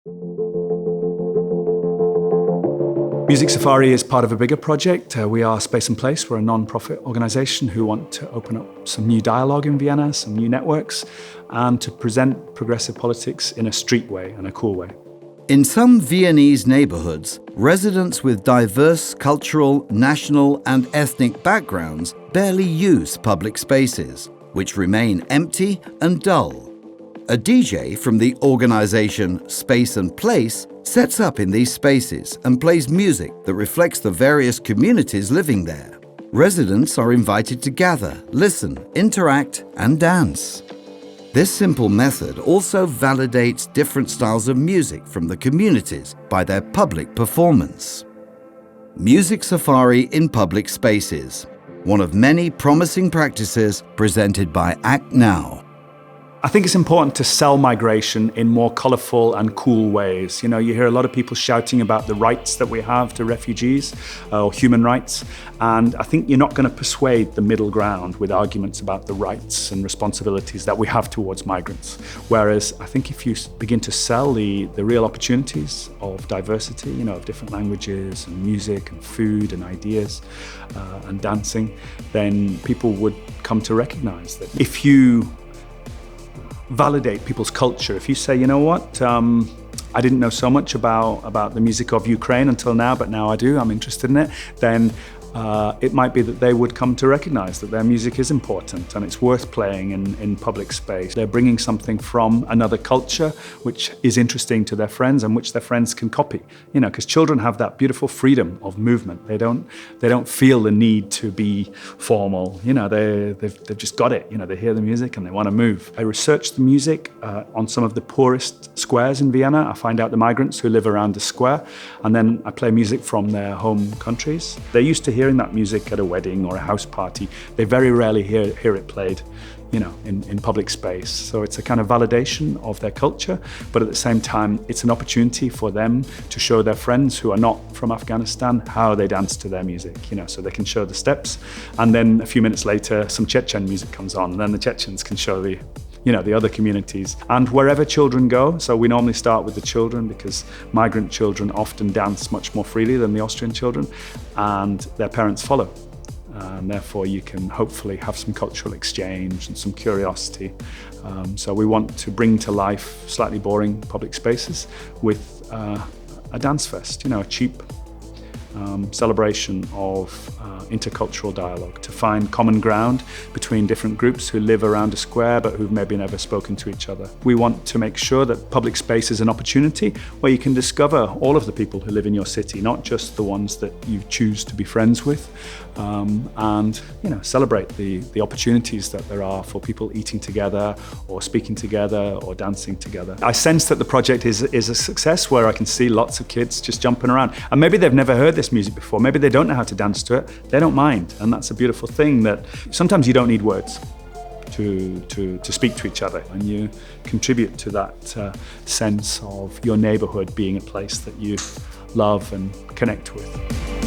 Music Safari is part of a bigger project. We are Space and Place. We're a non-profit organisation who want to open up some new dialogue in Vienna, some new networks, and to present progressive politics in a street way and a cool way. In some Viennese neighbourhoods, residents with diverse cultural, national and ethnic backgrounds barely use public spaces, which remain empty and dull. A DJ from the organisation Space and Place sets up in these spaces and plays music that reflects the various communities living there. Residents are invited to gather, listen, interact and dance. This simple method also validates different styles of music from the communities by their public performance. Music Safari in public spaces, one of many promising practices presented by Act Now. I think it's important to sell migration in more colourful and cool ways. You know, you hear a lot of people shouting about the rights that we have to refugees or human rights. And I think you're not going to persuade the middle ground with arguments about the rights and responsibilities that we have towards migrants. Whereas I think if you begin to sell the real opportunities of diversity, you know, of different languages and music and food and ideas and dancing, then people would come to recognise that if you validate people's culture. If you say, you know what, I didn't know so much about the music of Ukraine until now, but now I do, I'm interested in it, then it might be that they would come to recognize that their music is important and it's worth playing in public space. They're bringing something from another culture which is interesting to their friends and which their friends can copy. You know, because children have that beautiful freedom of movement. They don't feel the need to be formal. You know, they've just got it. You know, they hear the music and they want to move. I researched the music on some of the poorest squares in Vienna. I find out the migrants who live around the square, and then I play music from their home countries. They're used to hearing that music at a wedding or a house party. They very rarely hear it played, you know, in public space. So it's a kind of validation of their culture, but at the same time, it's an opportunity for them to show their friends who are not from Afghanistan how they dance to their music, you know, so they can show the steps. And then a few minutes later, some Chechen music comes on, and then the Chechens can show the other communities. And wherever children go, so we normally start with the children because migrant children often dance much more freely than the Austrian children, and their parents follow. And therefore you can hopefully have some cultural exchange and some curiosity. So we want to bring to life slightly boring public spaces with a dance fest, you know, a cheap celebration of intercultural dialogue, to find common ground between different groups who live around a square but who've maybe never spoken to each other. We want to make sure that public space is an opportunity where you can discover all of the people who live in your city, not just the ones that you choose to be friends with, and you know, celebrate the opportunities that there are for people eating together or speaking together or dancing together. I sense that the project is a success where I can see lots of kids just jumping around, and maybe they've never heard this music before, maybe they don't know how to dance to it, they don't mind, and that's a beautiful thing, that sometimes you don't need words to speak to each other, and you contribute to that sense of your neighbourhood being a place that you love and connect with.